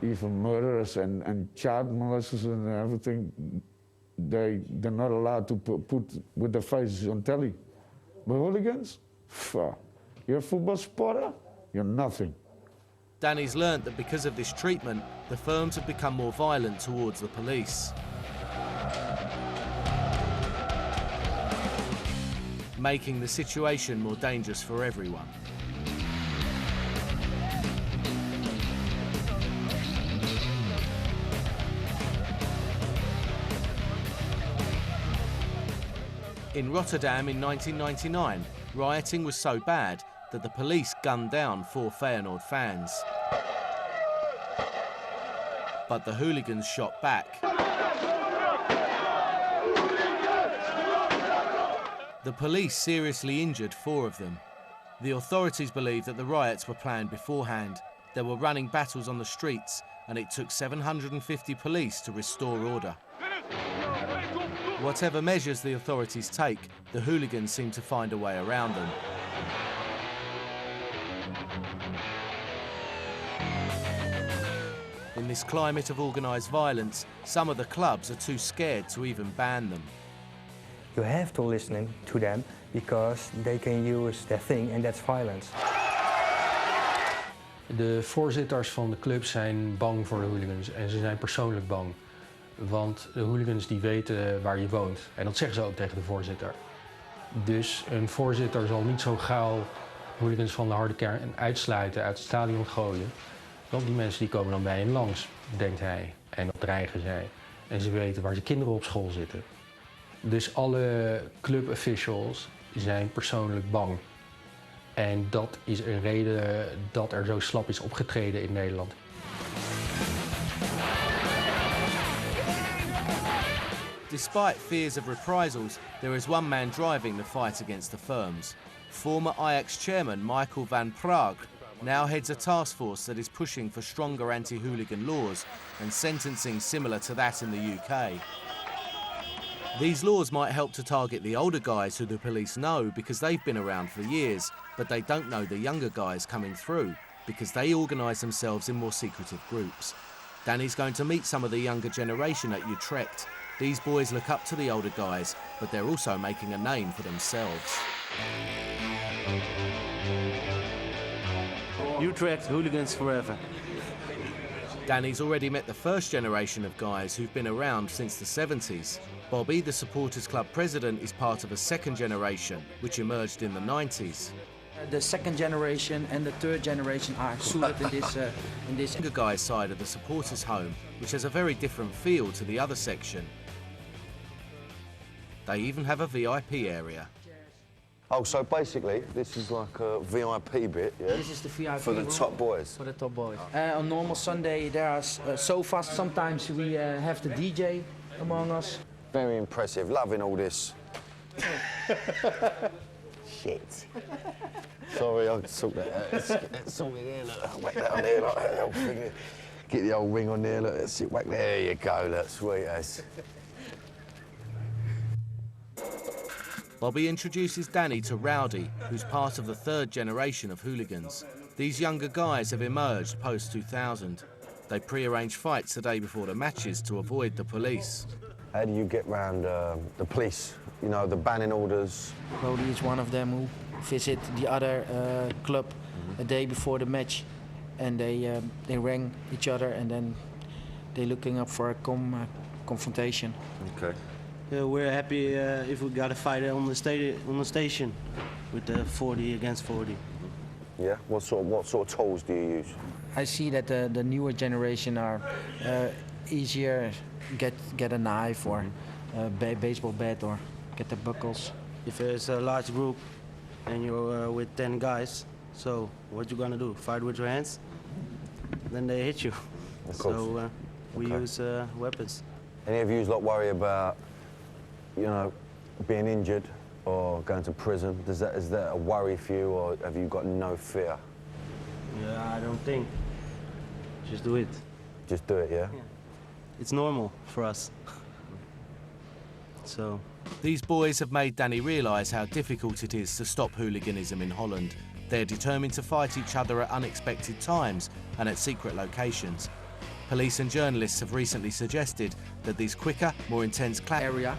even murderers and child molesters and everything, they're not allowed to put with their faces on telly. But hooligans, you're a football supporter, you're nothing. Danny's learnt that because of this treatment, the firms have become more violent towards the police, making the situation more dangerous for everyone. In Rotterdam in 1999, rioting was so bad that the police gunned down 4 Feyenoord fans. But the hooligans shot back. The police seriously injured 4 of them. The authorities believe that the riots were planned beforehand. There were running battles on the streets, and it took 750 police to restore order. Whatever measures the authorities take, the hooligans seem to find a way around them. In this climate of organised violence, some of the clubs are too scared to even ban them. You have to listen to them because they can use their thing and that's violence. De voorzitters van de clubs zijn bang voor de hooligans en ze zijn persoonlijk bang. Want de hooligans die weten waar je woont. En dat zeggen ze ook tegen de voorzitter. Dus een voorzitter zal niet zo gauw hooligans van de harde kern uitsluiten, uit het stadion gooien. Want die mensen die komen dan bij hem langs, denkt hij. En dat dreigen zij. En ze weten waar zijn kinderen op school zitten. Dus alle club officials zijn persoonlijk bang. En dat is een reden dat er zo slap is opgetreden in Nederland. Despite fears of reprisals, there is one man driving the fight against the firms. Former Ajax chairman Michael van Praag now heads a task force that is pushing for stronger anti-hooligan laws and sentencing similar to that in the UK. These laws might help to target the older guys who the police know because they've been around for years, but they don't know the younger guys coming through because they organise themselves in more secretive groups. Danny's going to meet some of the younger generation at Utrecht. These boys look up to the older guys, but they're also making a name for themselves. Utrecht, hooligans forever. Danny's already met the first generation of guys who've been around since the 70s. Bobby, the supporters club president, is part of a second generation, which emerged in the 90s. The second generation and the third generation are suited in this younger guy's side of the supporters' home, which has a very different feel to the other section. They even have a VIP area. Oh, so basically, this is like a VIP bit, yeah? This is the VIP for the room. top boys? For the top boys. On normal Sunday, there are sofas. Sometimes we have the DJ among us. Very impressive, loving all this. Shit. Sorry, I'll sort that out. It's something there, look. Whack that on there, like that old thing. Get the old ring on there, look. That's it, whack there you go, look, sweet as. Bobby introduces Danny to Rowdy, who's part of the third generation of hooligans. These younger guys have emerged post-2000. They pre-arrange fights the day before the matches to avoid the police. How do you get round the police? You know, the banning orders? Rowdy is one of them who visit the other club a day before the match, and they rang each other, and then they're looking up for a confrontation. Okay. We're happy if we got a fight on the station with the 40 against 40. Yeah. What sort of tools do you use? I see that the newer generation are easier. Get a knife or a baseball bat or get the buckles. If it's a large group and you're with 10 guys, so what you gonna do? Fight with your hands? Then they hit you. Of course. So we use weapons. Any of you lot worry about, you know, being injured or going to prison? Is that a worry for you, or have you got no fear? Yeah, I don't think. Just do it. Just do it, yeah? Yeah. It's normal for us. So. These boys have made Danny realise how difficult it is to stop hooliganism in Holland. They're determined to fight each other at unexpected times and at secret locations. Police and journalists have recently suggested that these quicker, more intense area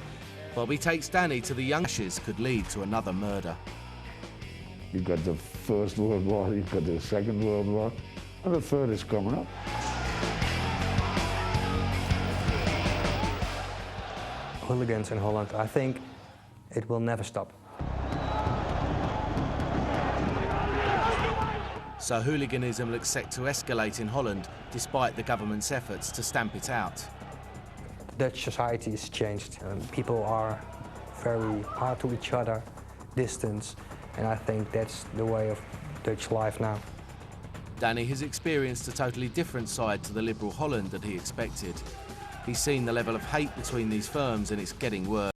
Bobby takes Danny to the young ashes could lead to another murder. You've got the First World War, you've got the Second World War, and the third is coming up. Hooligans in Holland, I think it will never stop. So hooliganism looks set to escalate in Holland, despite the government's efforts to stamp it out. Dutch society has changed. People are very hard to each other, distance, and I think that's the way of Dutch life now. Danny has experienced a totally different side to the liberal Holland that he expected. He's seen the level of hate between these firms, and it's getting worse.